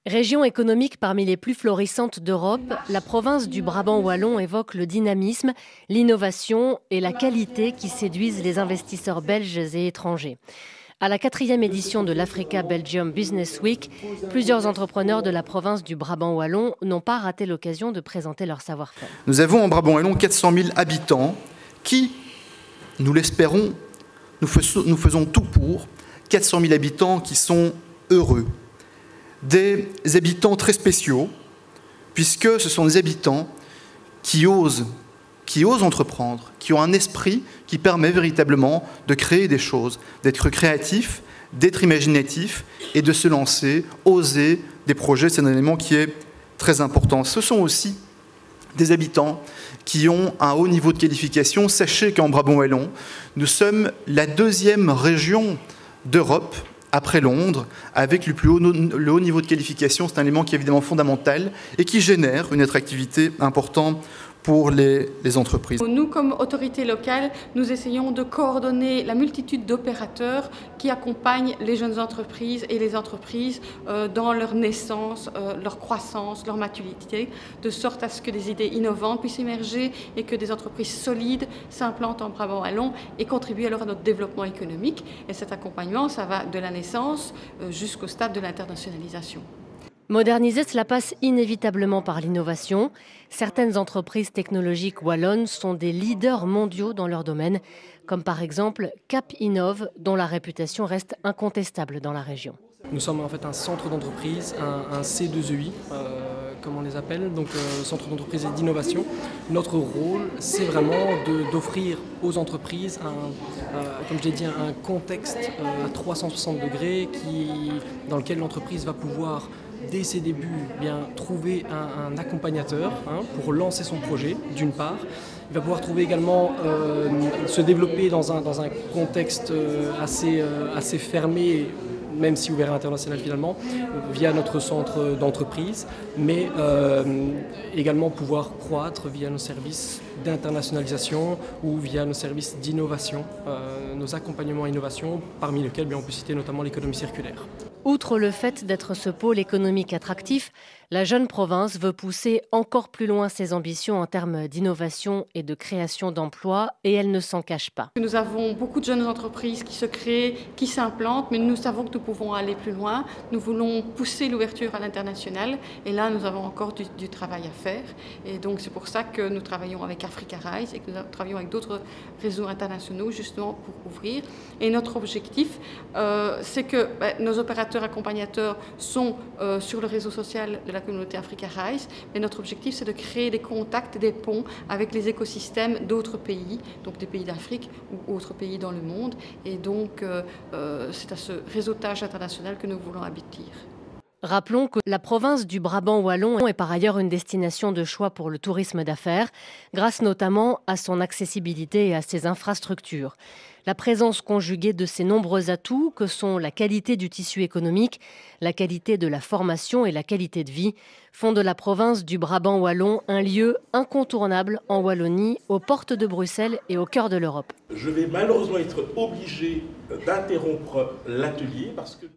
Région économique parmi les plus florissantes d'Europe, la province du Brabant wallon évoque le dynamisme, l'innovation et la qualité qui séduisent les investisseurs belges et étrangers. À la 4e édition de l'Africa Belgium Business Week, plusieurs entrepreneurs de la province du Brabant wallon n'ont pas raté l'occasion de présenter leur savoir-faire. Nous avons en Brabant wallon 400 000 habitants qui, nous l'espérons, nous faisons tout pour, 400 000 habitants qui sont heureux. Des habitants très spéciaux, puisque ce sont des habitants qui osent entreprendre, qui ont un esprit qui permet véritablement de créer des choses, d'être créatif, d'être imaginatif et de se lancer, oser des projets. C'est un élément qui est très important. Ce sont aussi des habitants qui ont un haut niveau de qualification. Sachez qu'en Brabant wallon, nous sommes la 2e région d'Europe après Londres, avec le haut niveau de qualification. C'est un élément qui est évidemment fondamental et qui génère une attractivité importante pour les entreprises. Nous, comme autorité locale, nous essayons de coordonner la multitude d'opérateurs qui accompagnent les jeunes entreprises et les entreprises dans leur naissance, leur croissance, leur maturité, de sorte à ce que des idées innovantes puissent émerger et que des entreprises solides s'implantent en Brabant wallon et contribuent alors à notre développement économique. Et cet accompagnement, ça va de la naissance jusqu'au stade de l'internationalisation. Moderniser, cela passe inévitablement par l'innovation. Certaines entreprises technologiques wallonnes sont des leaders mondiaux dans leur domaine, comme par exemple Cap Innov, dont la réputation reste incontestable dans la région. Nous sommes en fait un centre d'entreprise, un C2EI, comme on les appelle, donc centre d'entreprise et d'innovation. Notre rôle, c'est vraiment d'offrir aux entreprises, comme je l'ai dit, un contexte à 360 degrés dans lequel l'entreprise va pouvoir, dès ses débuts, trouver un accompagnateur pour lancer son projet, d'une part. Il va pouvoir trouver également se développer dans un contexte assez fermé, même si ouvert à l'international finalement, via notre centre d'entreprise, mais également pouvoir croître via nos services d'internationalisation ou via nos services d'innovation, nos accompagnements à innovation, parmi lesquels on peut citer notamment l'économie circulaire. Outre le fait d'être ce pôle économique attractif, la jeune province veut pousser encore plus loin ses ambitions en termes d'innovation et de création d'emplois, et elle ne s'en cache pas. Nous avons beaucoup de jeunes entreprises qui se créent, qui s'implantent, mais nous savons que nous pouvons aller plus loin. Nous voulons pousser l'ouverture à l'international, et là nous avons encore du travail à faire. Et donc c'est pour ça que nous travaillons avec Africa Rise et que nous travaillons avec d'autres réseaux internationaux justement pour ouvrir. Et notre objectif, c'est que nos opérateurs accompagnateurs sont sur le réseau social de la communauté Africa Rise, mais notre objectif c'est de créer des contacts, des ponts avec les écosystèmes d'autres pays, donc des pays d'Afrique ou autres pays dans le monde, et donc c'est à ce réseautage international que nous voulons aboutir. Rappelons que la province du Brabant wallon est par ailleurs une destination de choix pour le tourisme d'affaires, grâce notamment à son accessibilité et à ses infrastructures. La présence conjuguée de ces nombreux atouts que sont la qualité du tissu économique, la qualité de la formation et la qualité de vie font de la province du Brabant wallon un lieu incontournable en Wallonie, aux portes de Bruxelles et au cœur de l'Europe. Je vais malheureusement être obligé d'interrompre l'atelier parce que...